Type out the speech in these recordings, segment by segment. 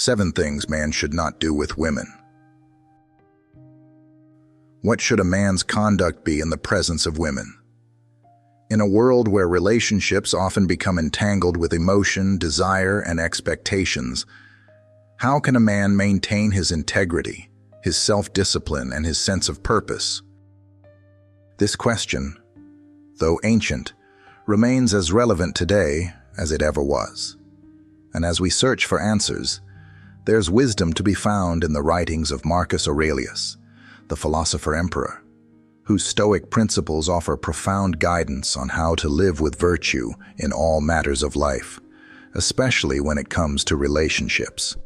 7 things man should not do with women. What should a man's conduct be in the presence of women? In a world where relationships often become entangled with emotion, desire, and expectations, how can a man maintain his integrity, his self-discipline, and his sense of purpose? This question, though ancient, remains as relevant today as it ever was. And as we search for answers, there's wisdom to be found in the writings of Marcus Aurelius, the philosopher-emperor, whose Stoic principles offer profound guidance on how to live with virtue in all matters of life, especially when it comes to relationships.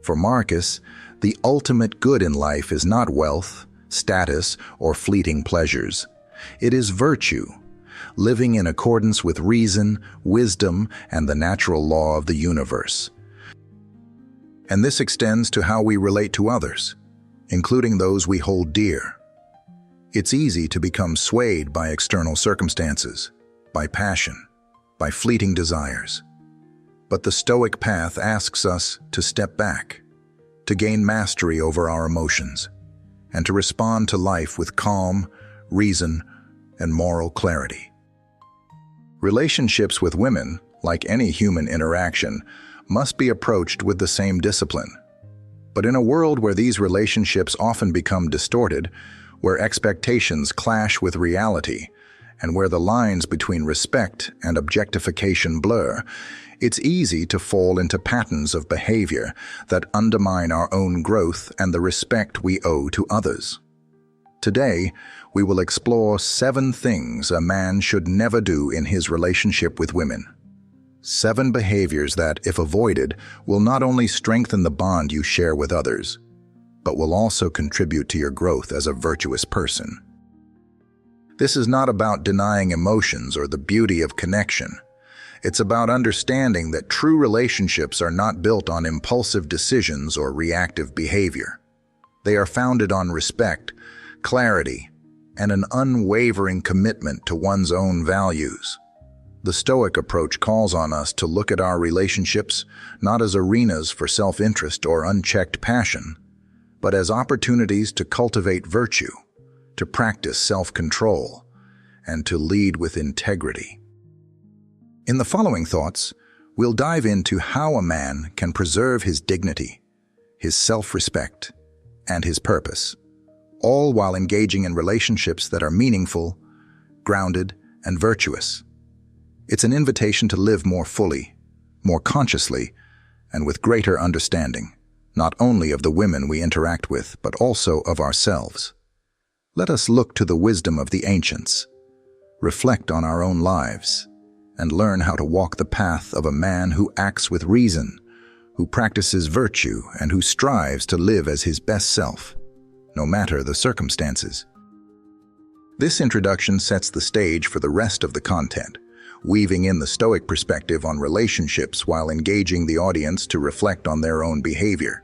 For Marcus, the ultimate good in life is not wealth, status, or fleeting pleasures. It is virtue, living in accordance with reason, wisdom, and the natural law of the universe. And this extends to how we relate to others, including those we hold dear. It's easy to become swayed by external circumstances, by passion, by fleeting desires. But the Stoic path asks us to step back, to gain mastery over our emotions, and to respond to life with calm, reason, and moral clarity. Relationships with women, like any human interaction, must be approached with the same discipline. But in a world where these relationships often become distorted, where expectations clash with reality, and where the lines between respect and objectification blur, it's easy to fall into patterns of behavior that undermine our own growth and the respect we owe to others. Today, we will explore 7 things a man should never do in his relationship with women. 7 behaviors that, if avoided, will not only strengthen the bond you share with others, but will also contribute to your growth as a virtuous person. This is not about denying emotions or the beauty of connection. It's about understanding that true relationships are not built on impulsive decisions or reactive behavior. They are founded on respect, clarity, and an unwavering commitment to one's own values. The Stoic approach calls on us to look at our relationships not as arenas for self-interest or unchecked passion, but as opportunities to cultivate virtue, to practice self-control, and to lead with integrity. In the following thoughts, we'll dive into how a man can preserve his dignity, his self-respect, and his purpose, all while engaging in relationships that are meaningful, grounded, and virtuous. It's an invitation to live more fully, more consciously, and with greater understanding, not only of the women we interact with, but also of ourselves. Let us look to the wisdom of the ancients, reflect on our own lives, and learn how to walk the path of a man who acts with reason, who practices virtue, and who strives to live as his best self, no matter the circumstances. This introduction sets the stage for the rest of the content, weaving in the Stoic perspective on relationships while engaging the audience to reflect on their own behavior.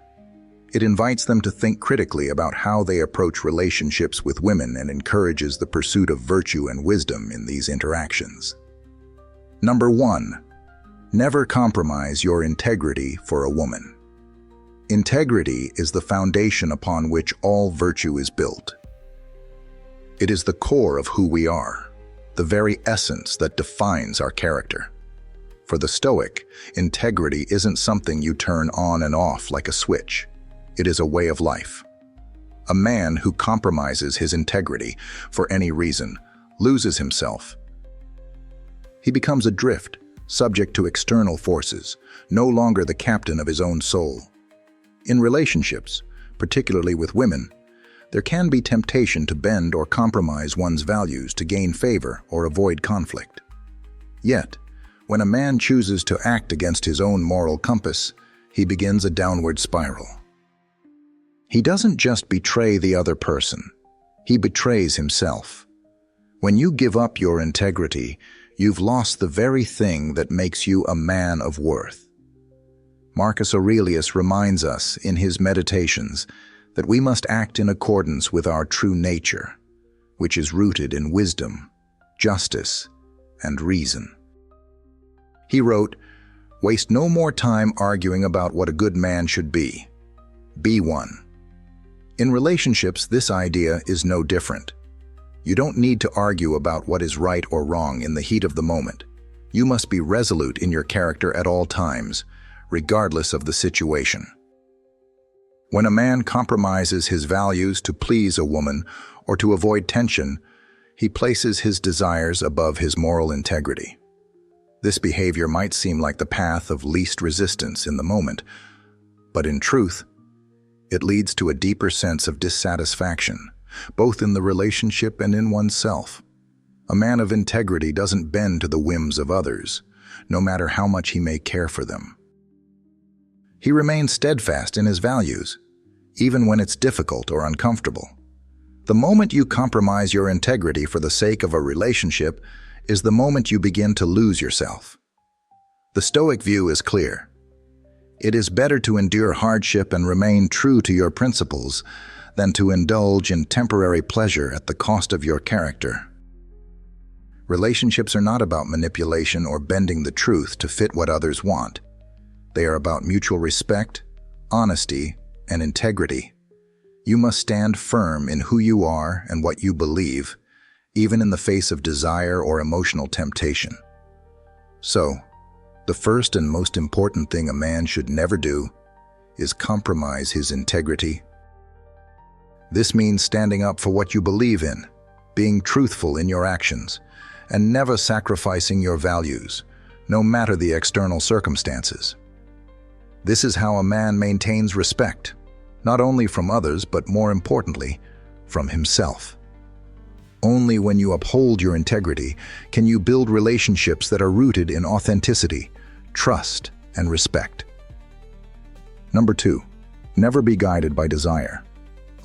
It invites them to think critically about how they approach relationships with women and encourages the pursuit of virtue and wisdom in these interactions. Number 1. Never compromise your integrity for a woman. Integrity is the foundation upon which all virtue is built. It is the core of who we are, the very essence that defines our character. For the Stoic, integrity isn't something you turn on and off like a switch. It is a way of life. A man who compromises his integrity for any reason loses himself. He becomes adrift, subject to external forces, no longer the captain of his own soul. In relationships, particularly with women, there can be temptation to bend or compromise one's values to gain favor or avoid conflict. Yet, when a man chooses to act against his own moral compass, he begins a downward spiral. He doesn't just betray the other person, he betrays himself. When you give up your integrity, you've lost the very thing that makes you a man of worth. Marcus Aurelius reminds us in his Meditations that we must act in accordance with our true nature, which is rooted in wisdom, justice, and reason. He wrote, Waste no more time arguing about what a good man should be. Be one. In relationships, this idea is no different. You don't need to argue about what is right or wrong in the heat of the moment. You must be resolute in your character at all times, regardless of the situation. When a man compromises his values to please a woman or to avoid tension, he places his desires above his moral integrity. This behavior might seem like the path of least resistance in the moment, but in truth, it leads to a deeper sense of dissatisfaction, both in the relationship and in oneself. A man of integrity doesn't bend to the whims of others, no matter how much he may care for them. He remains steadfast in his values, even when it's difficult or uncomfortable. The moment you compromise your integrity for the sake of a relationship is the moment you begin to lose yourself. The Stoic view is clear. It is better to endure hardship and remain true to your principles than to indulge in temporary pleasure at the cost of your character. Relationships are not about manipulation or bending the truth to fit what others want. They are about mutual respect, honesty, and integrity. You must stand firm in who you are and what you believe, even in the face of desire or emotional temptation. So, the first and most important thing a man should never do is compromise his integrity. This means standing up for what you believe in, being truthful in your actions, and never sacrificing your values, no matter the external circumstances. This is how a man maintains respect, not only from others, but more importantly, from himself. Only when you uphold your integrity can you build relationships that are rooted in authenticity, trust, and respect. Number 2, never be guided by desire.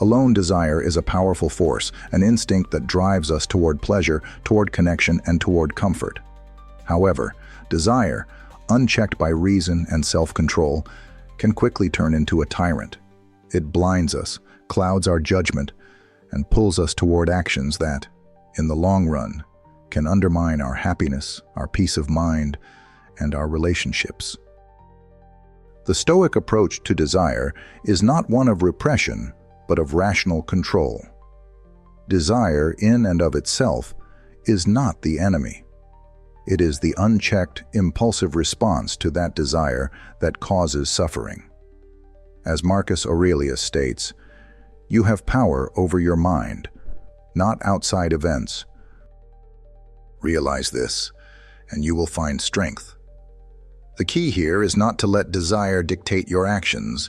Alone desire is a powerful force, an instinct that drives us toward pleasure, toward connection, and toward comfort. However, desire, unchecked by reason and self-control, can quickly turn into a tyrant. It blinds us, clouds our judgment, and pulls us toward actions that, in the long run, can undermine our happiness, our peace of mind, and our relationships. The Stoic approach to desire is not one of repression, but of rational control. Desire, in and of itself, is not the enemy. It is the unchecked, impulsive response to that desire that causes suffering. As Marcus Aurelius states, you have power over your mind, not outside events. Realize this, and you will find strength. The key here is not to let desire dictate your actions,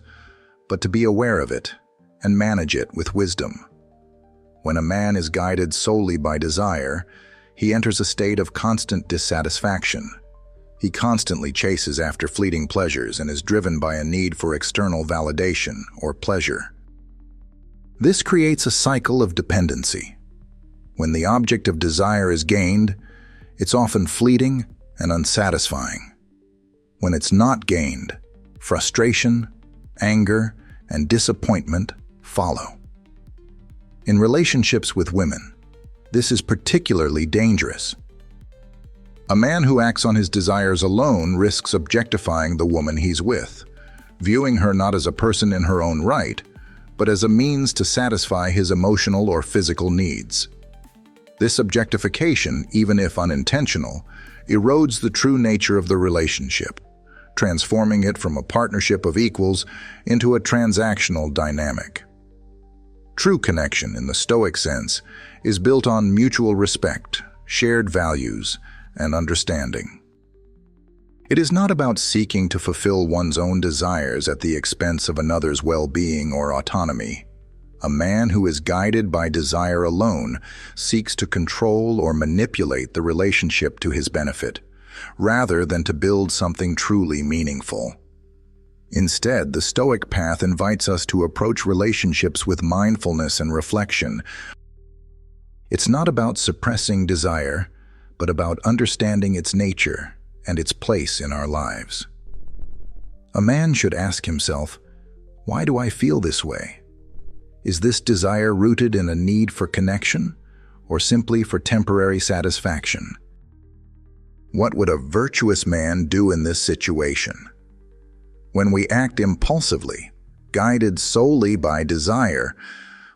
but to be aware of it and manage it with wisdom. When a man is guided solely by desire, he enters a state of constant dissatisfaction. He constantly chases after fleeting pleasures and is driven by a need for external validation or pleasure. This creates a cycle of dependency. When the object of desire is gained, it's often fleeting and unsatisfying. When it's not gained, frustration, anger, and disappointment follow. In relationships with women, this is particularly dangerous. A man who acts on his desires alone risks objectifying the woman he's with, viewing her not as a person in her own right, but as a means to satisfy his emotional or physical needs. This objectification, even if unintentional, erodes the true nature of the relationship, transforming it from a partnership of equals into a transactional dynamic. True connection, in the Stoic sense, is built on mutual respect, shared values, and understanding. It is not about seeking to fulfill one's own desires at the expense of another's well-being or autonomy. A man who is guided by desire alone seeks to control or manipulate the relationship to his benefit, rather than to build something truly meaningful. Instead, the Stoic path invites us to approach relationships with mindfulness and reflection. It's not about suppressing desire, but about understanding its nature and its place in our lives. A man should ask himself, why do I feel this way? Is this desire rooted in a need for connection, or simply for temporary satisfaction? What would a virtuous man do in this situation? When we act impulsively, guided solely by desire,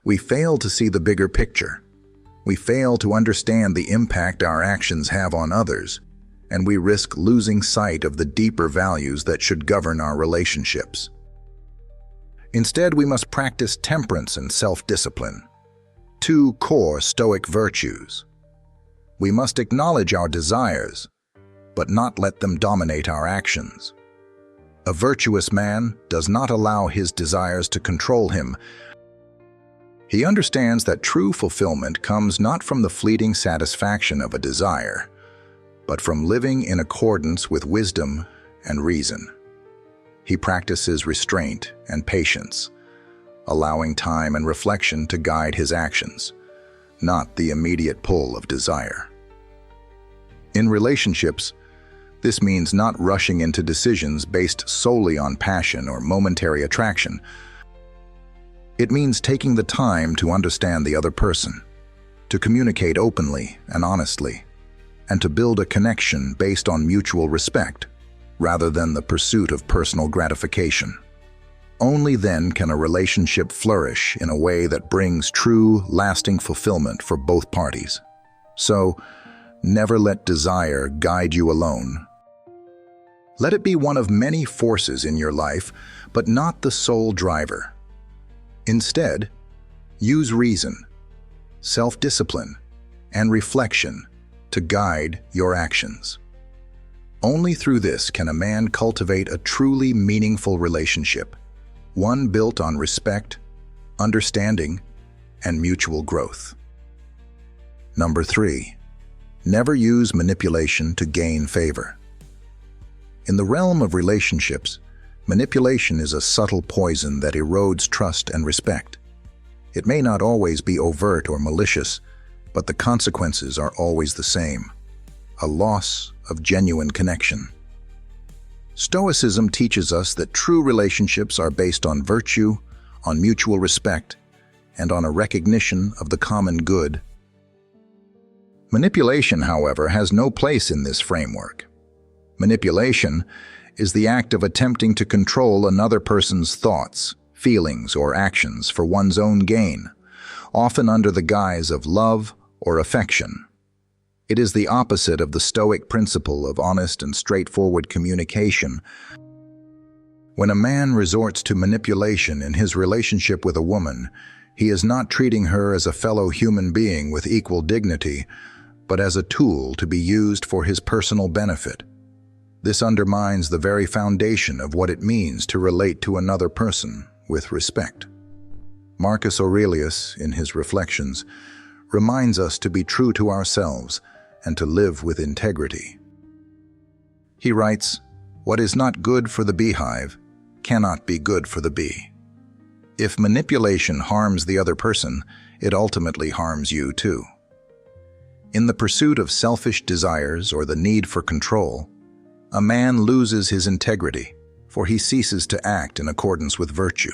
we fail to see the bigger picture. We fail to understand the impact our actions have on others, and we risk losing sight of the deeper values that should govern our relationships. Instead, we must practice temperance and self-discipline, two core Stoic virtues. We must acknowledge our desires, but not let them dominate our actions. A virtuous man does not allow his desires to control him. He understands that true fulfillment comes not from the fleeting satisfaction of a desire, but from living in accordance with wisdom and reason. He practices restraint and patience, allowing time and reflection to guide his actions, not the immediate pull of desire. In relationships, this means not rushing into decisions based solely on passion or momentary attraction. It means taking the time to understand the other person, to communicate openly and honestly, and to build a connection based on mutual respect, rather than the pursuit of personal gratification. Only then can a relationship flourish in a way that brings true, lasting fulfillment for both parties. So, never let desire guide you alone. Let it be one of many forces in your life, but not the sole driver. Instead, use reason, self-discipline, and reflection to guide your actions. Only through this can a man cultivate a truly meaningful relationship, one built on respect, understanding, and mutual growth. Number 3, never use manipulation to gain favor. In the realm of relationships, manipulation is a subtle poison that erodes trust and respect. It may not always be overt or malicious, but the consequences are always the same: a loss of genuine connection. Stoicism teaches us that true relationships are based on virtue, on mutual respect, and on a recognition of the common good. Manipulation, however, has no place in this framework. Manipulation is the act of attempting to control another person's thoughts, feelings, or actions for one's own gain, often under the guise of love or affection. It is the opposite of the Stoic principle of honest and straightforward communication. When a man resorts to manipulation in his relationship with a woman, he is not treating her as a fellow human being with equal dignity, but as a tool to be used for his personal benefit. This undermines the very foundation of what it means to relate to another person with respect. Marcus Aurelius, in his Reflections, reminds us to be true to ourselves and to live with integrity. He writes, "What is not good for the beehive cannot be good for the bee." If manipulation harms the other person, it ultimately harms you too. In the pursuit of selfish desires or the need for control, a man loses his integrity, for he ceases to act in accordance with virtue.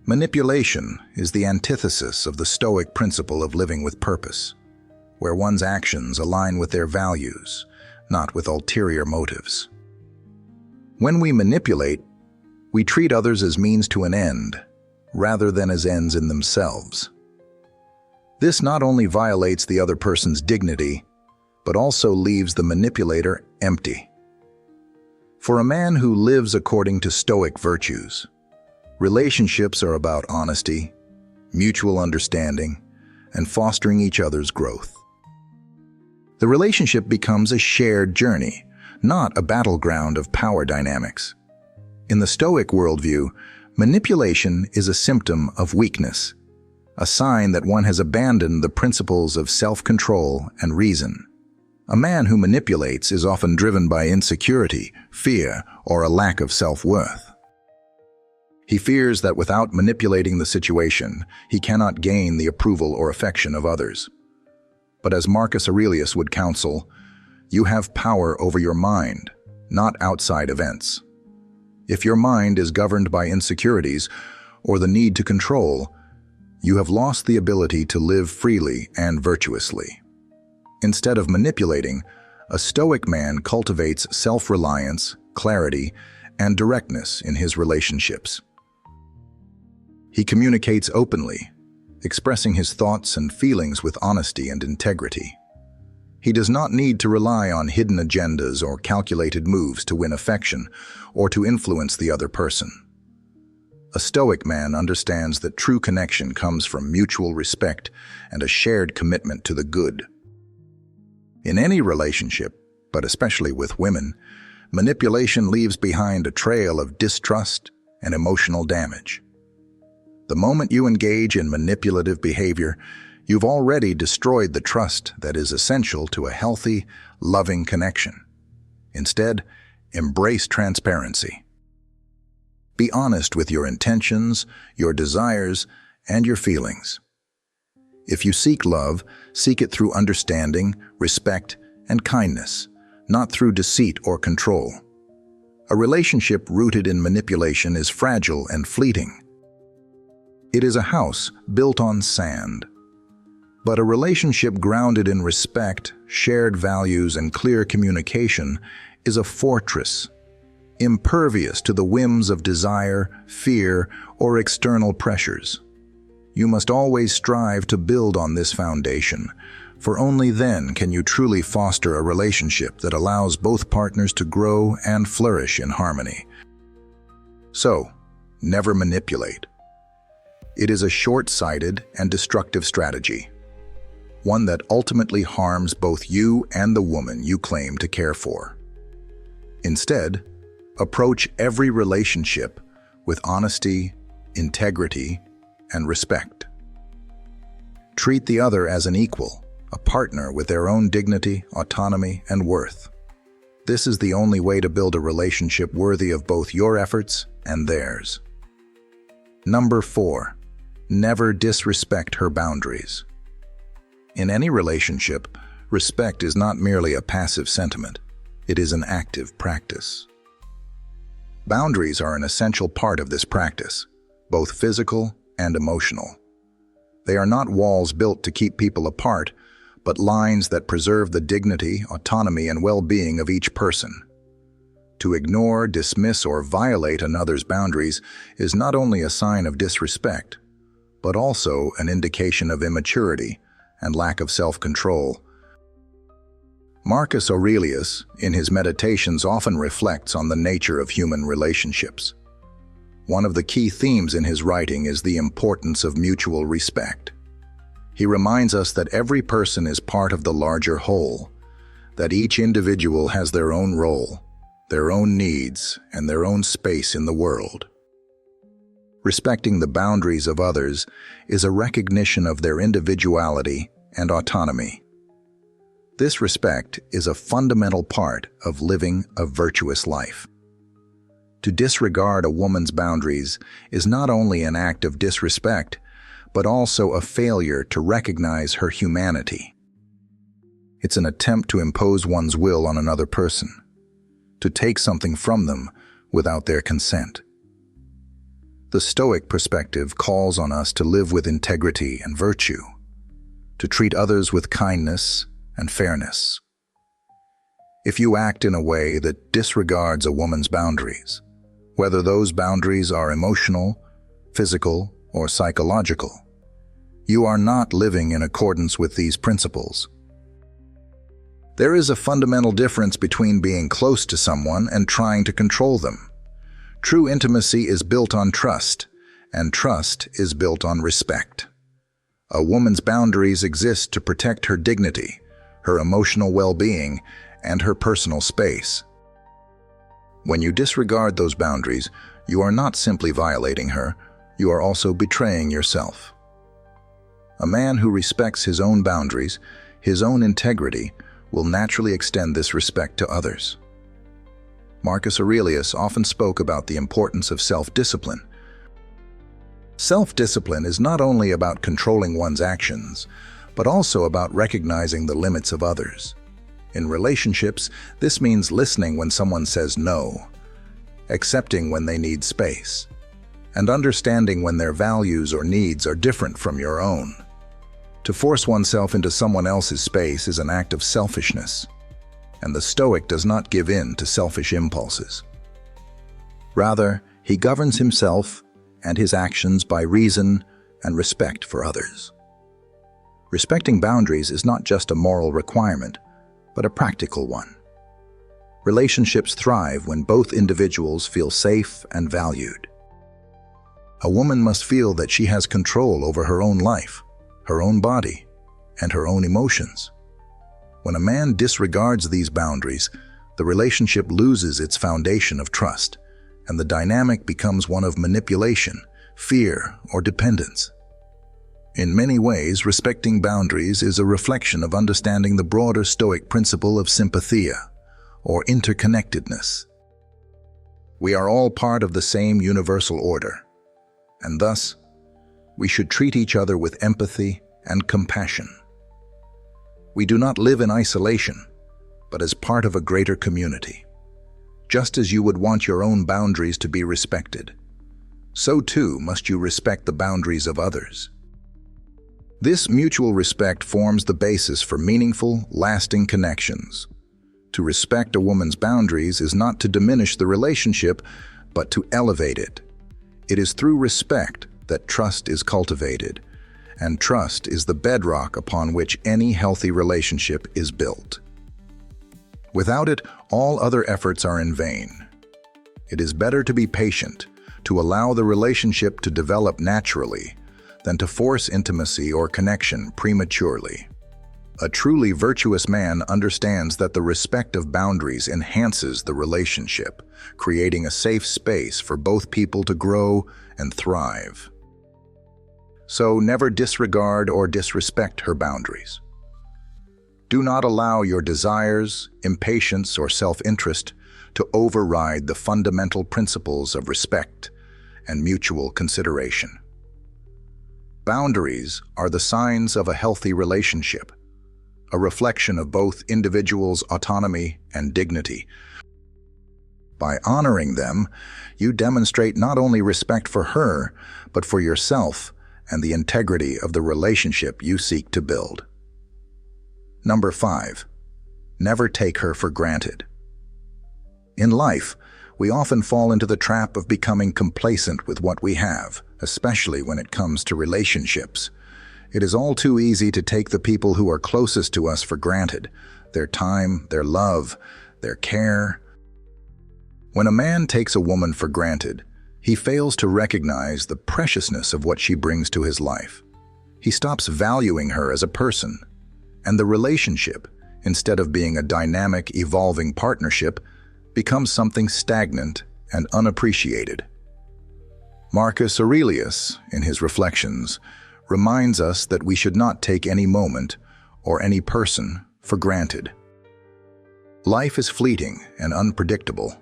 Manipulation is the antithesis of the Stoic principle of living with purpose, where one's actions align with their values, not with ulterior motives. When we manipulate, we treat others as means to an end, rather than as ends in themselves. This not only violates the other person's dignity, but also leaves the manipulator empty. For a man who lives according to Stoic virtues, relationships are about honesty, mutual understanding, and fostering each other's growth. The relationship becomes a shared journey, not a battleground of power dynamics. In the Stoic worldview, manipulation is a symptom of weakness, a sign that one has abandoned the principles of self-control and reason. A man who manipulates is often driven by insecurity, fear, or a lack of self-worth. He fears that without manipulating the situation, he cannot gain the approval or affection of others. But as Marcus Aurelius would counsel, you have power over your mind, not outside events. If your mind is governed by insecurities or the need to control, you have lost the ability to live freely and virtuously. Instead of manipulating, A Stoic man cultivates self-reliance, clarity, and directness in his relationships. He communicates openly, expressing his thoughts and feelings with honesty and integrity. He does not need to rely on hidden agendas or calculated moves to win affection or to influence the other person. A Stoic man understands that true connection comes from mutual respect and a shared commitment to the good. In any relationship, but especially with women, manipulation leaves behind a trail of distrust and emotional damage. The moment you engage in manipulative behavior, you've already destroyed the trust that is essential to a healthy, loving connection. Instead, embrace transparency. Be honest with your intentions, your desires, and your feelings. If you seek love, seek it through understanding, respect, and kindness, not through deceit or control. A relationship rooted in manipulation is fragile and fleeting. It is a house built on sand. But a relationship grounded in respect, shared values, and clear communication is a fortress, impervious to the whims of desire, fear, or external pressures. You must always strive to build on this foundation, for only then can you truly foster a relationship that allows both partners to grow and flourish in harmony. So, never manipulate. It is a short-sighted and destructive strategy, one that ultimately harms both you and the woman you claim to care for. Instead, approach every relationship with honesty, integrity, and respect. Treat the other as an equal, a partner with their own dignity, autonomy, and worth. This is the only way to build a relationship worthy of both your efforts and theirs. Number 4. Never disrespect her boundaries. In any relationship, respect is not merely a passive sentiment. It is an active practice. Boundaries are an essential part of this practice, both physical and emotional. They are not walls built to keep people apart, but lines that preserve the dignity, autonomy, and well-being of each person. To ignore, dismiss, or violate another's boundaries is not only a sign of disrespect, but also an indication of immaturity and lack of self-control. Marcus Aurelius, in his Meditations, often reflects on the nature of human relationships. One of the key themes in his writing is the importance of mutual respect. He reminds us that every person is part of the larger whole, that each individual has their own role, their own needs, and their own space in the world. Respecting the boundaries of others is a recognition of their individuality and autonomy. This respect is a fundamental part of living a virtuous life. To disregard a woman's boundaries is not only an act of disrespect, but also a failure to recognize her humanity. It's an attempt to impose one's will on another person, to take something from them without their consent. The Stoic perspective calls on us to live with integrity and virtue, to treat others with kindness and fairness. If you act in a way that disregards a woman's boundaries, whether those boundaries are emotional, physical, or psychological, you are not living in accordance with these principles. There is a fundamental difference between being close to someone and trying to control them. True intimacy is built on trust, and trust is built on respect. A woman's boundaries exist to protect her dignity, her emotional well-being, and her personal space. When you disregard those boundaries, you are not simply violating her, you are also betraying yourself. A man who respects his own boundaries, his own integrity, will naturally extend this respect to others. Marcus Aurelius often spoke about the importance of self-discipline. Self-discipline is not only about controlling one's actions, but also about recognizing the limits of others. In relationships, this means listening when someone says no, accepting when they need space, and understanding when their values or needs are different from your own. To force oneself into someone else's space is an act of selfishness. and the Stoic does not give in to selfish impulses. Rather, he governs himself and his actions by reason and respect for others. Respecting boundaries is not just a moral requirement, but a practical one. Relationships thrive when both individuals feel safe and valued. A woman must feel that she has control over her own life, her own body, and her own emotions. When a man disregards these boundaries, the relationship loses its foundation of trust, and the dynamic becomes one of manipulation, fear, or dependence. In many ways, respecting boundaries is a reflection of understanding the broader Stoic principle of sympathia, or interconnectedness. We are all part of the same universal order, and thus, we should treat each other with empathy and compassion. We do not live in isolation, but as part of a greater community. Just as you would want your own boundaries to be respected, so too must you respect the boundaries of others. This mutual respect forms the basis for meaningful, lasting connections. To respect a woman's boundaries is not to diminish the relationship, but to elevate it. It is through respect that trust is cultivated, and trust is the bedrock upon which any healthy relationship is built. Without it, all other efforts are in vain. It is better to be patient, to allow the relationship to develop naturally, than to force intimacy or connection prematurely. A truly virtuous man understands that the respect of boundaries enhances the relationship, creating a safe space for both people to grow and thrive. So never disregard or disrespect her boundaries. Do not allow your desires, impatience, or self-interest to override the fundamental principles of respect and mutual consideration. Boundaries are the signs of a healthy relationship, a reflection of both individuals' autonomy and dignity. By honoring them, you demonstrate not only respect for her, but for yourself and the integrity of the relationship you seek to build. Number 5. Never take her for granted. In life, we often fall into the trap of becoming complacent with what we have, especially when it comes to relationships. It is all too easy to take the people who are closest to us for granted, their time, their love, their care. When a man takes a woman for granted, he fails to recognize the preciousness of what she brings to his life. He stops valuing her as a person, and the relationship, instead of being a dynamic, evolving partnership, becomes something stagnant and unappreciated. Marcus Aurelius, in his Reflections, reminds us that we should not take any moment or any person for granted. Life is fleeting and unpredictable.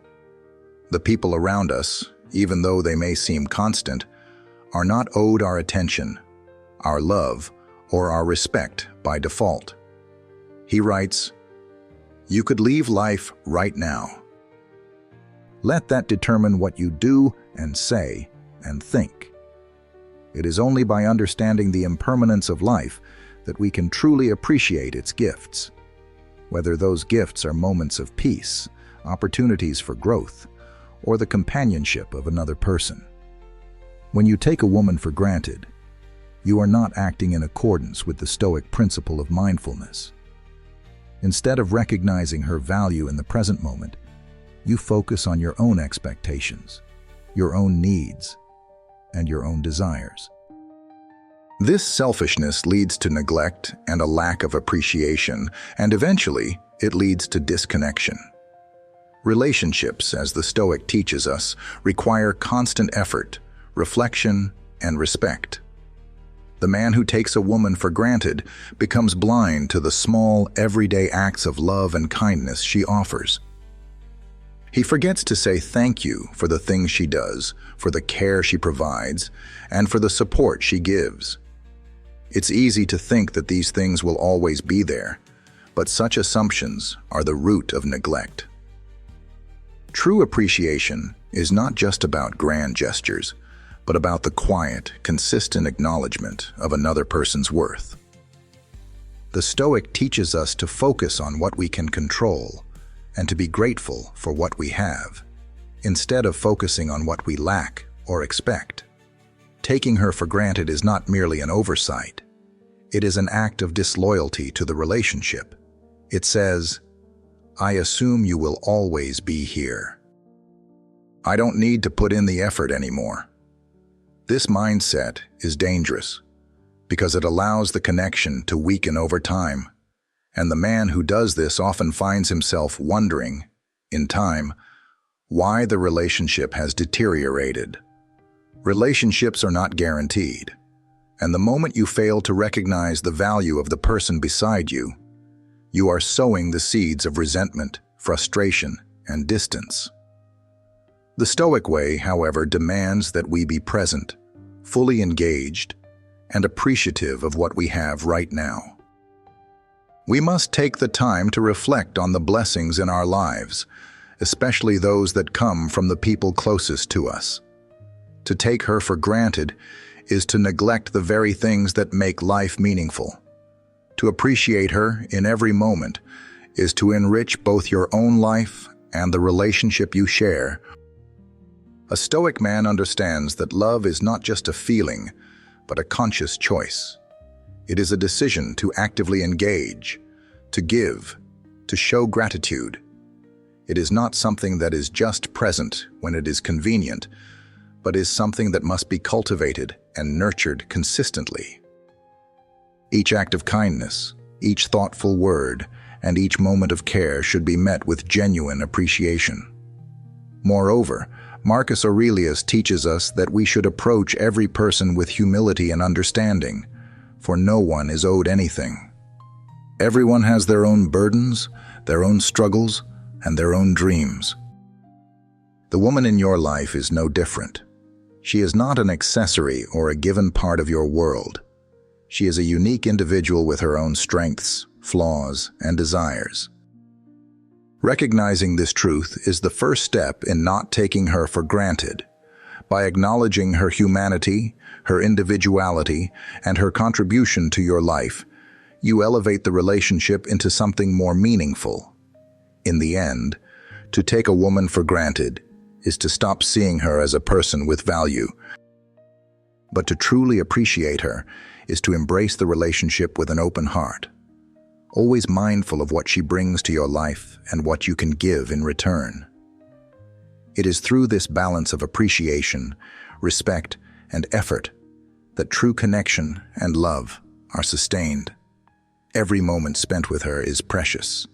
The people around us, even though they may seem constant, are not owed our attention, our love, or our respect by default. He writes, "You could leave life right now. Let that determine what you do and say and think. It is only by understanding the impermanence of life that we can truly appreciate its gifts, whether those gifts are moments of peace, opportunities for growth, or the companionship of another person. When you take a woman for granted, you are not acting in accordance with the Stoic principle of mindfulness. Instead of recognizing her value in the present moment, you focus on your own expectations, your own needs, and your own desires. This selfishness leads to neglect and a lack of appreciation, and eventually it leads to disconnection. Relationships, as the Stoic teaches us, require constant effort, reflection, and respect. The man who takes a woman for granted becomes blind to the small, everyday acts of love and kindness she offers. He forgets to say thank you for the things she does, for the care she provides, and for the support she gives. It's easy to think that these things will always be there, but such assumptions are the root of neglect. True appreciation is not just about grand gestures, but about the quiet, consistent acknowledgement of another person's worth. The Stoic teaches us to focus on what we can control, and to be grateful for what we have, instead of focusing on what we lack or expect. Taking her for granted is not merely an oversight. It is an act of disloyalty to the relationship. It says, "I assume you will always be here. I don't need to put in the effort anymore." This mindset is dangerous because it allows the connection to weaken over time, and the man who does this often finds himself wondering, in time, why the relationship has deteriorated. Relationships are not guaranteed, and the moment you fail to recognize the value of the person beside you, you are sowing the seeds of resentment, frustration, and distance. The Stoic way, however, demands that we be present, fully engaged, and appreciative of what we have right now. We must take the time to reflect on the blessings in our lives, especially those that come from the people closest to us. To take her for granted is to neglect the very things that make life meaningful. To appreciate her in every moment is to enrich both your own life and the relationship you share. A Stoic man understands that love is not just a feeling, but a conscious choice. It is a decision to actively engage, to give, to show gratitude. It is not something that is just present when it is convenient, but is something that must be cultivated and nurtured consistently. Each act of kindness, each thoughtful word, and each moment of care should be met with genuine appreciation. Moreover, Marcus Aurelius teaches us that we should approach every person with humility and understanding, for no one is owed anything. Everyone has their own burdens, their own struggles, and their own dreams. The woman in your life is no different. She is not an accessory or a given part of your world. She is a unique individual with her own strengths, flaws, and desires. Recognizing this truth is the first step in not taking her for granted. By acknowledging her humanity, her individuality, and her contribution to your life, you elevate the relationship into something more meaningful. In the end, to take a woman for granted is to stop seeing her as a person with value. But to truly appreciate her is to embrace the relationship with an open heart, always mindful of what she brings to your life and what you can give in return. It is through this balance of appreciation, respect, and effort that true connection and love are sustained. Every moment spent with her is precious.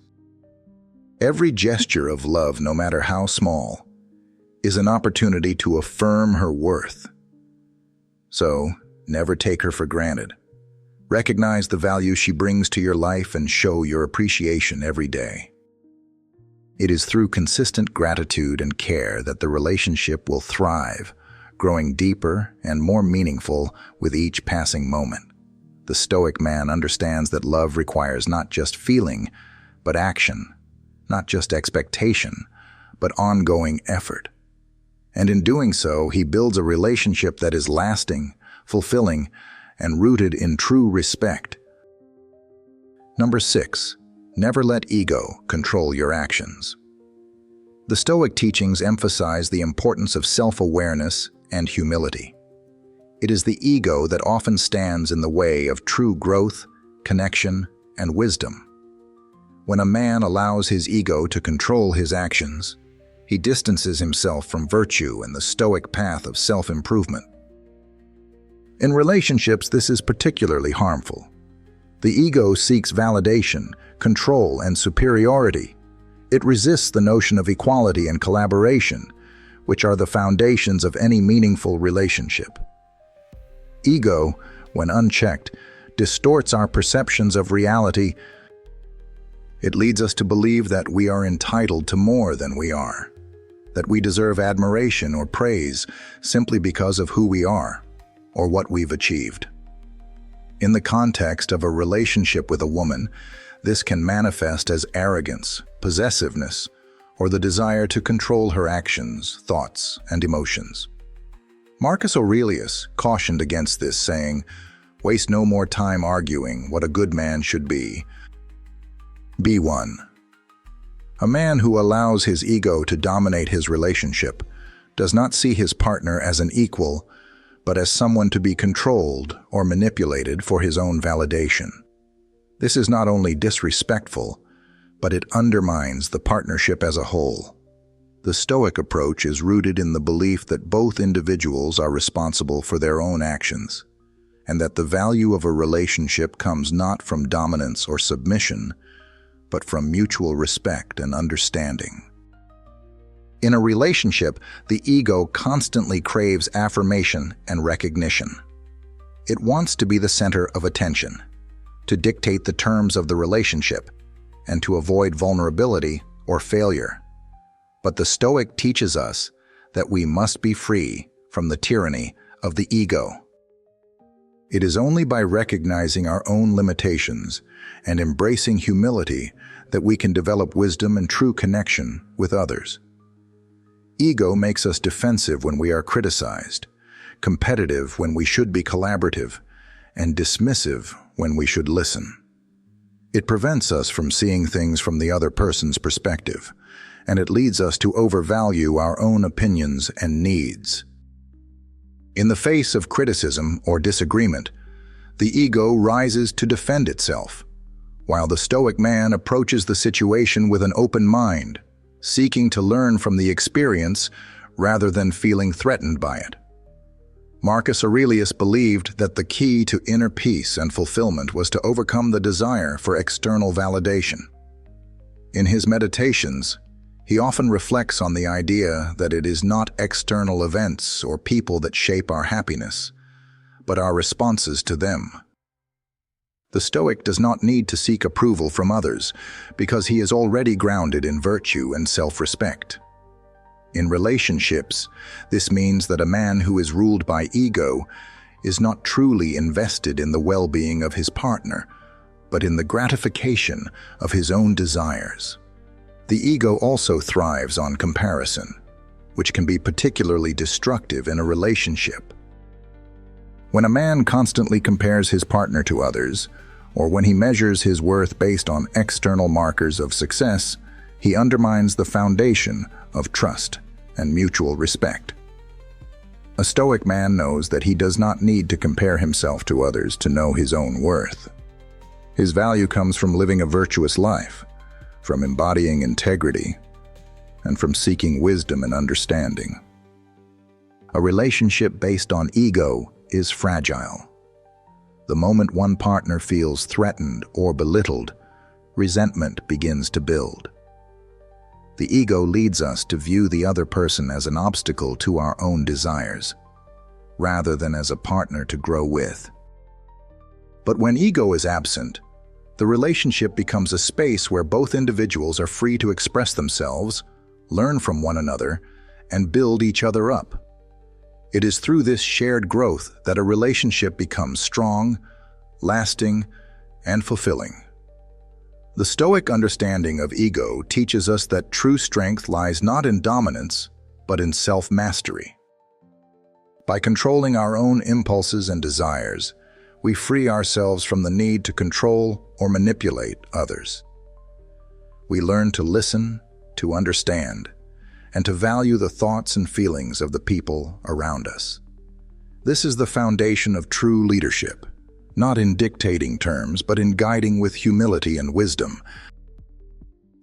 Every gesture of love, no matter how small, is an opportunity to affirm her worth. So, never take her for granted. Recognize the value she brings to your life and show your appreciation every day. It is through consistent gratitude and care that the relationship will thrive, growing deeper and more meaningful with each passing moment. The Stoic man understands that love requires not just feeling, but action, not just expectation, but ongoing effort. And in doing so, he builds a relationship that is lasting, fulfilling, and rooted in true respect. Number 6, never let ego control your actions. The Stoic teachings emphasize the importance of self-awareness and humility. It is the ego that often stands in the way of true growth, connection, and wisdom. When a man allows his ego to control his actions, he distances himself from virtue and the Stoic path of self-improvement. In relationships, this is particularly harmful. The ego seeks validation, control, and superiority. It resists the notion of equality and collaboration, which are the foundations of any meaningful relationship. Ego, when unchecked, distorts our perceptions of reality. It leads us to believe that we are entitled to more than we are, that we deserve admiration or praise simply because of who we are or what we've achieved. In the context of a relationship with a woman, this can manifest as arrogance, possessiveness, or the desire to control her actions, thoughts, and emotions. Marcus Aurelius cautioned against this, saying, "Waste no more time arguing what a good man should be. Be one." A man who allows his ego to dominate his relationship does not see his partner as an equal, but as someone to be controlled or manipulated for his own validation. This is not only disrespectful, but it undermines the partnership as a whole. The Stoic approach is rooted in the belief that both individuals are responsible for their own actions, and that the value of a relationship comes not from dominance or submission, but from mutual respect and understanding. In a relationship, the ego constantly craves affirmation and recognition. It wants to be the center of attention, to dictate the terms of the relationship, and to avoid vulnerability or failure. But the Stoic teaches us that we must be free from the tyranny of the ego. It is only by recognizing our own limitations and embracing humility that we can develop wisdom and true connection with others. Ego makes us defensive when we are criticized, competitive when we should be collaborative, and dismissive when we should listen. It prevents us from seeing things from the other person's perspective, and it leads us to overvalue our own opinions and needs. In the face of criticism or disagreement, the ego rises to defend itself, while the Stoic man approaches the situation with an open mind, seeking to learn from the experience rather than feeling threatened by it. Marcus Aurelius believed that the key to inner peace and fulfillment was to overcome the desire for external validation. In his meditations, he often reflects on the idea that it is not external events or people that shape our happiness, but our responses to them. The Stoic does not need to seek approval from others because he is already grounded in virtue and self-respect. In relationships, this means that a man who is ruled by ego is not truly invested in the well-being of his partner, but in the gratification of his own desires. The ego also thrives on comparison, which can be particularly destructive in a relationship. When a man constantly compares his partner to others, or when he measures his worth based on external markers of success, he undermines the foundation of trust and mutual respect. A Stoic man knows that he does not need to compare himself to others to know his own worth. His value comes from living a virtuous life, from embodying integrity, and from seeking wisdom and understanding. A relationship based on ego is fragile. The moment one partner feels threatened or belittled, resentment begins to build. The ego leads us to view the other person as an obstacle to our own desires, rather than as a partner to grow with. But when ego is absent, the relationship becomes a space where both individuals are free to express themselves, learn from one another, and build each other up. It is through this shared growth that a relationship becomes strong, lasting, and fulfilling. The Stoic understanding of ego teaches us that true strength lies not in dominance, but in self-mastery. By controlling our own impulses and desires, we free ourselves from the need to control or manipulate others. We learn to listen, to understand, and to value the thoughts and feelings of the people around us. This is the foundation of true leadership, not in dictating terms, but in guiding with humility and wisdom.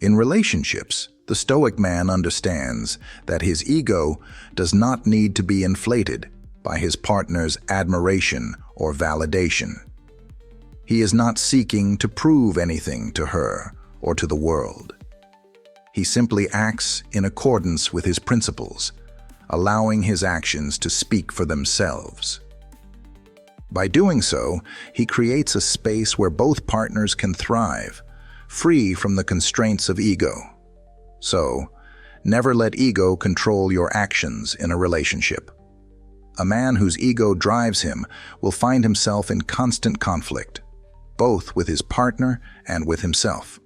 In relationships, the Stoic man understands that his ego does not need to be inflated by his partner's admiration or validation. He is not seeking to prove anything to her or to the world. He simply acts in accordance with his principles, allowing his actions to speak for themselves. By doing so, he creates a space where both partners can thrive, free from the constraints of ego. So, never let ego control your actions in a relationship. A man whose ego drives him will find himself in constant conflict, both with his partner and with himself.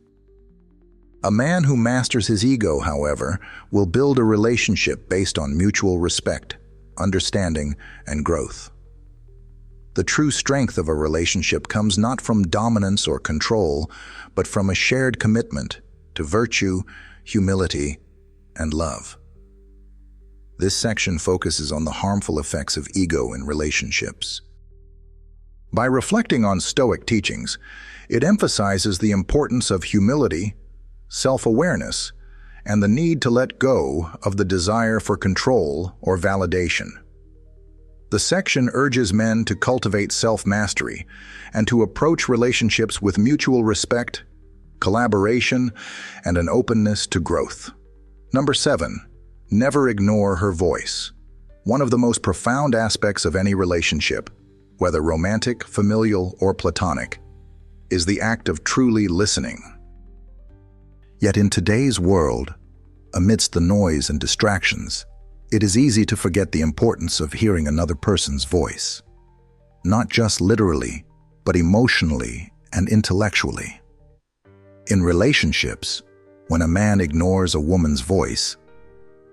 A man who masters his ego, however, will build a relationship based on mutual respect, understanding, and growth. The true strength of a relationship comes not from dominance or control, but from a shared commitment to virtue, humility, and love. This section focuses on the harmful effects of ego in relationships. By reflecting on Stoic teachings, it emphasizes the importance of humility, self-awareness, and the need to let go of the desire for control or validation. The section urges men to cultivate self-mastery and to approach relationships with mutual respect, collaboration, and an openness to growth. Number 7. Never ignore her voice. One of the most profound aspects of any relationship, whether romantic, familial, or platonic, is the act of truly listening. Yet in today's world, amidst the noise and distractions, it is easy to forget the importance of hearing another person's voice, not just literally, but emotionally and intellectually. In relationships, when a man ignores a woman's voice,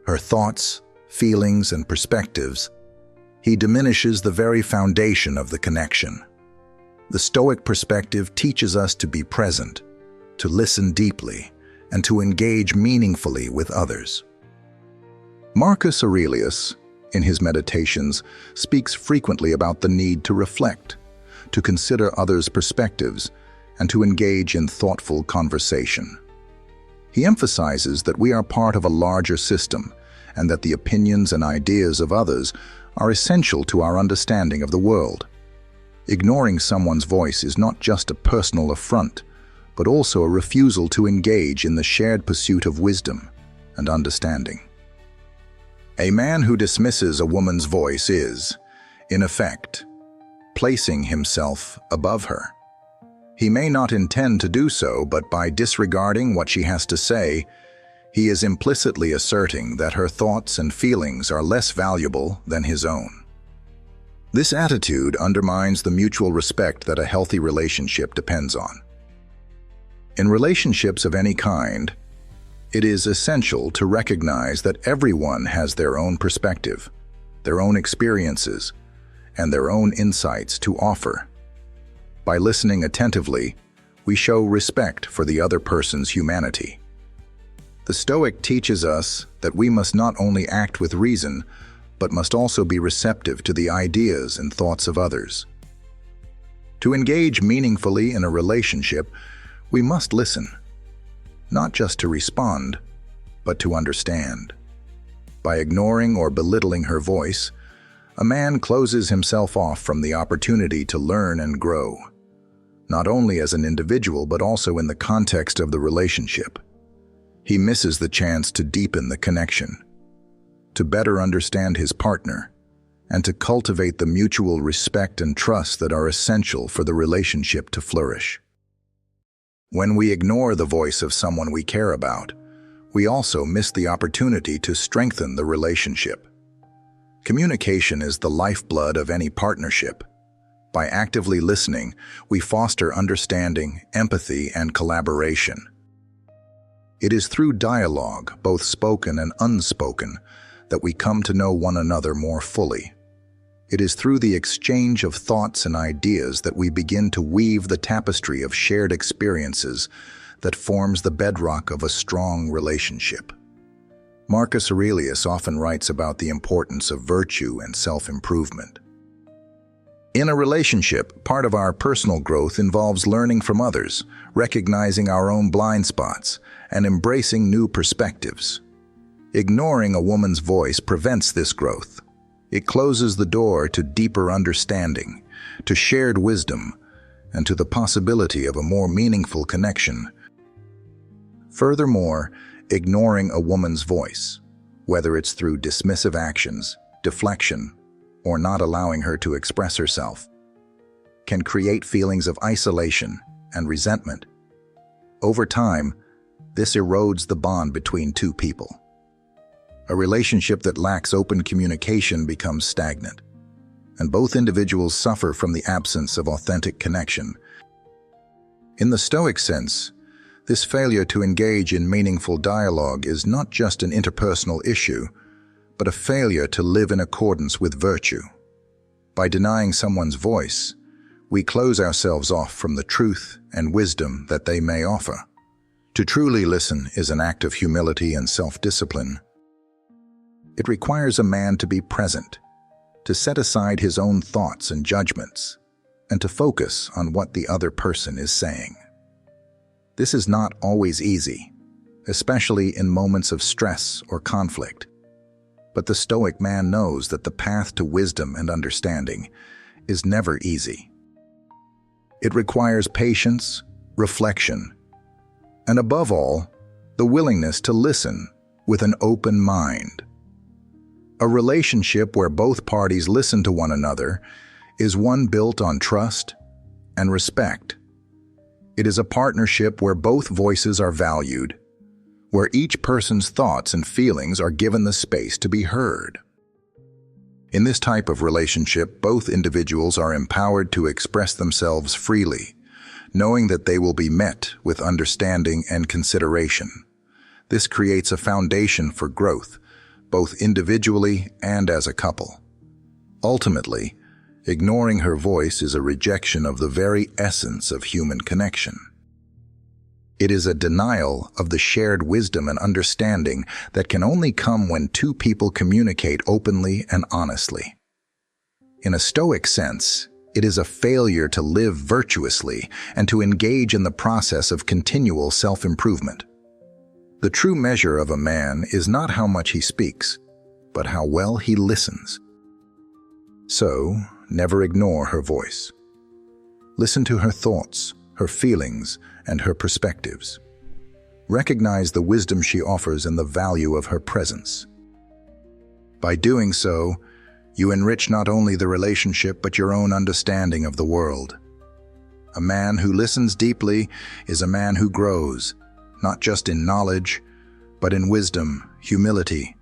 her thoughts, feelings, and perspectives, he diminishes the very foundation of the connection. The Stoic perspective teaches us to be present, to listen deeply, and to engage meaningfully with others. Marcus Aurelius, in his Meditations, speaks frequently about the need to reflect, to consider others' perspectives, and to engage in thoughtful conversation. He emphasizes that we are part of a larger system, and that the opinions and ideas of others are essential to our understanding of the world. Ignoring someone's voice is not just a personal affront, but also a refusal to engage in the shared pursuit of wisdom and understanding. A man who dismisses a woman's voice is, in effect, placing himself above her. He may not intend to do so, but by disregarding what she has to say, he is implicitly asserting that her thoughts and feelings are less valuable than his own. This attitude undermines the mutual respect that a healthy relationship depends on. In relationships of any kind, it is essential to recognize that everyone has their own perspective, their own experiences, and their own insights to offer. By listening attentively, we show respect for the other person's humanity. The Stoic teaches us that we must not only act with reason, but must also be receptive to the ideas and thoughts of others. To engage meaningfully in a relationship, we must listen, not just to respond, but to understand. By ignoring or belittling her voice, a man closes himself off from the opportunity to learn and grow, not only as an individual but also in the context of the relationship. He misses the chance to deepen the connection, to better understand his partner, and to cultivate the mutual respect and trust that are essential for the relationship to flourish. When we ignore the voice of someone we care about, we also miss the opportunity to strengthen the relationship. Communication is the lifeblood of any partnership. By actively listening, we foster understanding, empathy, and collaboration. It is through dialogue, both spoken and unspoken, that we come to know one another more fully. It is through the exchange of thoughts and ideas that we begin to weave the tapestry of shared experiences that forms the bedrock of a strong relationship. Marcus Aurelius often writes about the importance of virtue and self-improvement. In a relationship, part of our personal growth involves learning from others, recognizing our own blind spots, and embracing new perspectives. Ignoring a woman's voice prevents this growth. It closes the door to deeper understanding, to shared wisdom, and to the possibility of a more meaningful connection. Furthermore, ignoring a woman's voice, whether it's through dismissive actions, deflection, or not allowing her to express herself, can create feelings of isolation and resentment. Over time, this erodes the bond between two people. A relationship that lacks open communication becomes stagnant, and both individuals suffer from the absence of authentic connection. In the Stoic sense, this failure to engage in meaningful dialogue is not just an interpersonal issue, but a failure to live in accordance with virtue. By denying someone's voice, we close ourselves off from the truth and wisdom that they may offer. To truly listen is an act of humility and self-discipline. It requires a man to be present, to set aside his own thoughts and judgments, and to focus on what the other person is saying. This is not always easy, especially in moments of stress or conflict. But the Stoic man knows that the path to wisdom and understanding is never easy. It requires patience, reflection, and above all, the willingness to listen with an open mind. A relationship where both parties listen to one another is one built on trust and respect. It is a partnership where both voices are valued, where each person's thoughts and feelings are given the space to be heard. In this type of relationship, both individuals are empowered to express themselves freely, knowing that they will be met with understanding and consideration. This creates a foundation for growth, both individually and as a couple. Ultimately, ignoring her voice is a rejection of the very essence of human connection. It is a denial of the shared wisdom and understanding that can only come when two people communicate openly and honestly. In a Stoic sense, it is a failure to live virtuously and to engage in the process of continual self-improvement. The true measure of a man is not how much he speaks, but how well he listens. So, never ignore her voice. Listen to her thoughts, her feelings, and her perspectives. Recognize the wisdom she offers and the value of her presence. By doing so, you enrich not only the relationship but your own understanding of the world. A man who listens deeply is a man who grows, not just in knowledge, but in wisdom, humility,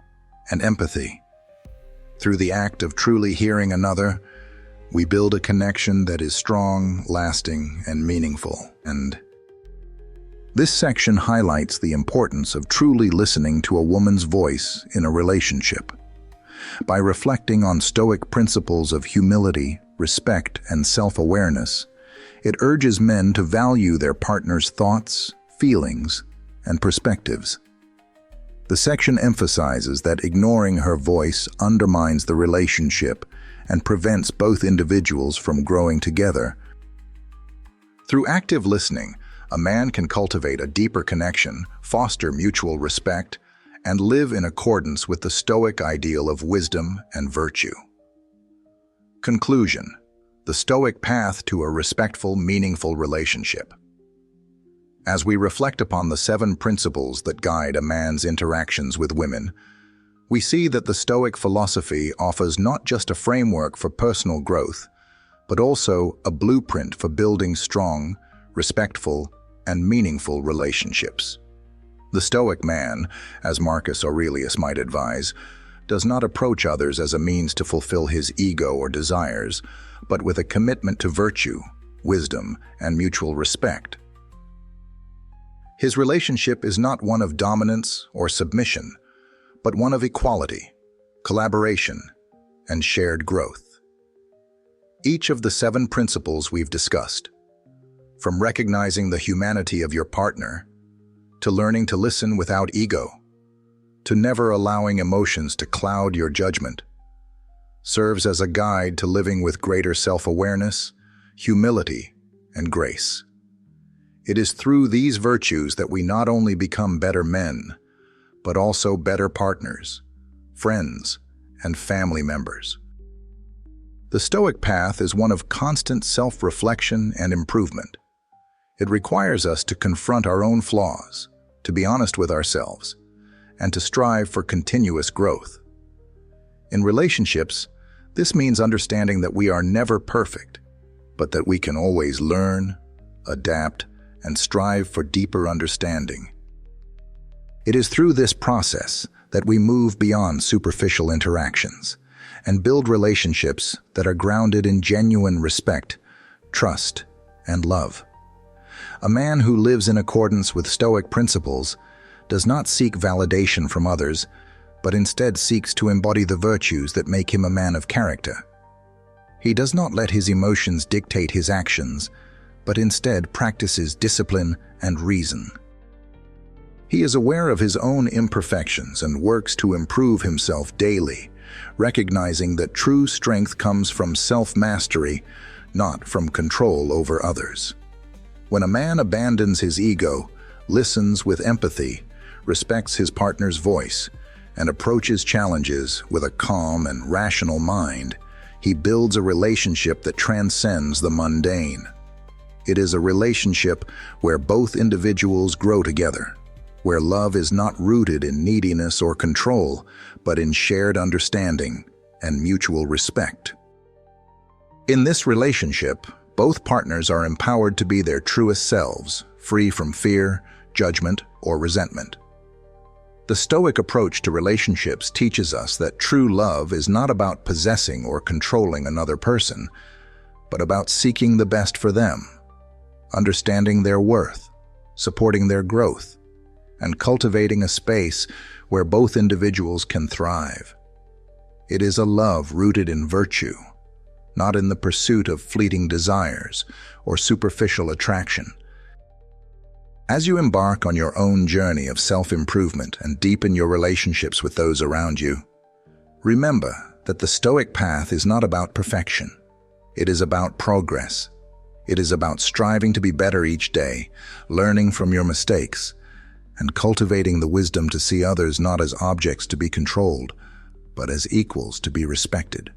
and empathy. Through the act of truly hearing another, we build a connection that is strong, lasting, and meaningful. And this section highlights the importance of truly listening to a woman's voice in a relationship. By reflecting on Stoic principles of humility, respect, and self-awareness, it urges men to value their partner's thoughts, feelings, and perspectives. The section emphasizes that ignoring her voice undermines the relationship and prevents both individuals from growing together. Through active listening, a man can cultivate a deeper connection, foster mutual respect, and live in accordance with the Stoic ideal of wisdom and virtue. Conclusion: the Stoic path to a respectful, meaningful relationship. As we reflect upon the 7 principles that guide a man's interactions with women, we see that the Stoic philosophy offers not just a framework for personal growth, but also a blueprint for building strong, respectful, and meaningful relationships. The Stoic man, as Marcus Aurelius might advise, does not approach others as a means to fulfill his ego or desires, but with a commitment to virtue, wisdom, and mutual respect. His relationship is not one of dominance or submission, but one of equality, collaboration, and shared growth. Each of the 7 principles we've discussed, from recognizing the humanity of your partner, to learning to listen without ego, to never allowing emotions to cloud your judgment, serves as a guide to living with greater self-awareness, humility, and grace. It is through these virtues that we not only become better men, but also better partners, friends, and family members. The Stoic path is one of constant self-reflection and improvement. It requires us to confront our own flaws, to be honest with ourselves, and to strive for continuous growth. In relationships, this means understanding that we are never perfect, but that we can always learn, adapt, and strive for deeper understanding. It is through this process that we move beyond superficial interactions and build relationships that are grounded in genuine respect, trust, and love. A man who lives in accordance with Stoic principles does not seek validation from others, but instead seeks to embody the virtues that make him a man of character. He does not let his emotions dictate his actions, but instead practices discipline and reason. He is aware of his own imperfections and works to improve himself daily, recognizing that true strength comes from self-mastery, not from control over others. When a man abandons his ego, listens with empathy, respects his partner's voice, and approaches challenges with a calm and rational mind, he builds a relationship that transcends the mundane. It is a relationship where both individuals grow together, where love is not rooted in neediness or control, but in shared understanding and mutual respect. In this relationship, both partners are empowered to be their truest selves, free from fear, judgment, or resentment. The Stoic approach to relationships teaches us that true love is not about possessing or controlling another person, but about seeking the best for them, understanding their worth, supporting their growth, and cultivating a space where both individuals can thrive. It is a love rooted in virtue, not in the pursuit of fleeting desires or superficial attraction. As you embark on your own journey of self-improvement and deepen your relationships with those around you, remember that the Stoic path is not about perfection. It is about progress. It is about striving to be better each day, learning from your mistakes, and cultivating the wisdom to see others not as objects to be controlled, but as equals to be respected.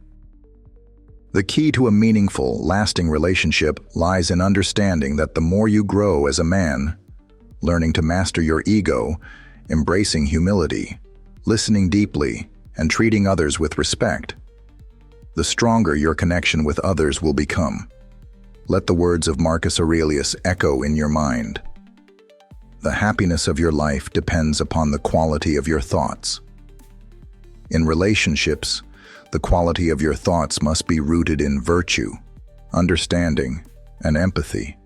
The key to a meaningful, lasting relationship lies in understanding that the more you grow as a man, learning to master your ego, embracing humility, listening deeply, and treating others with respect, the stronger your connection with others will become. Let the words of Marcus Aurelius echo in your mind. The happiness of your life depends upon the quality of your thoughts. In relationships, the quality of your thoughts must be rooted in virtue, understanding, and empathy.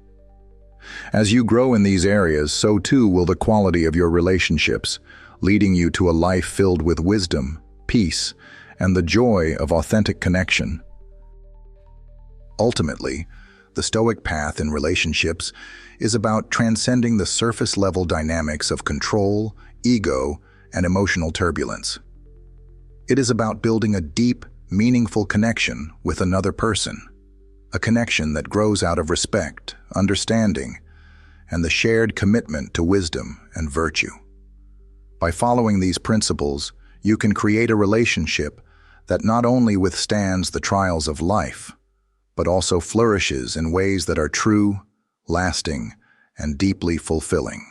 As you grow in these areas, so too will the quality of your relationships, leading you to a life filled with wisdom, peace, and the joy of authentic connection. Ultimately, the Stoic path in relationships is about transcending the surface-level dynamics of control, ego, and emotional turbulence. It is about building a deep, meaningful connection with another person, a connection that grows out of respect, understanding, and the shared commitment to wisdom and virtue. By following these principles, you can create a relationship that not only withstands the trials of life, but also flourishes in ways that are true, lasting, and deeply fulfilling.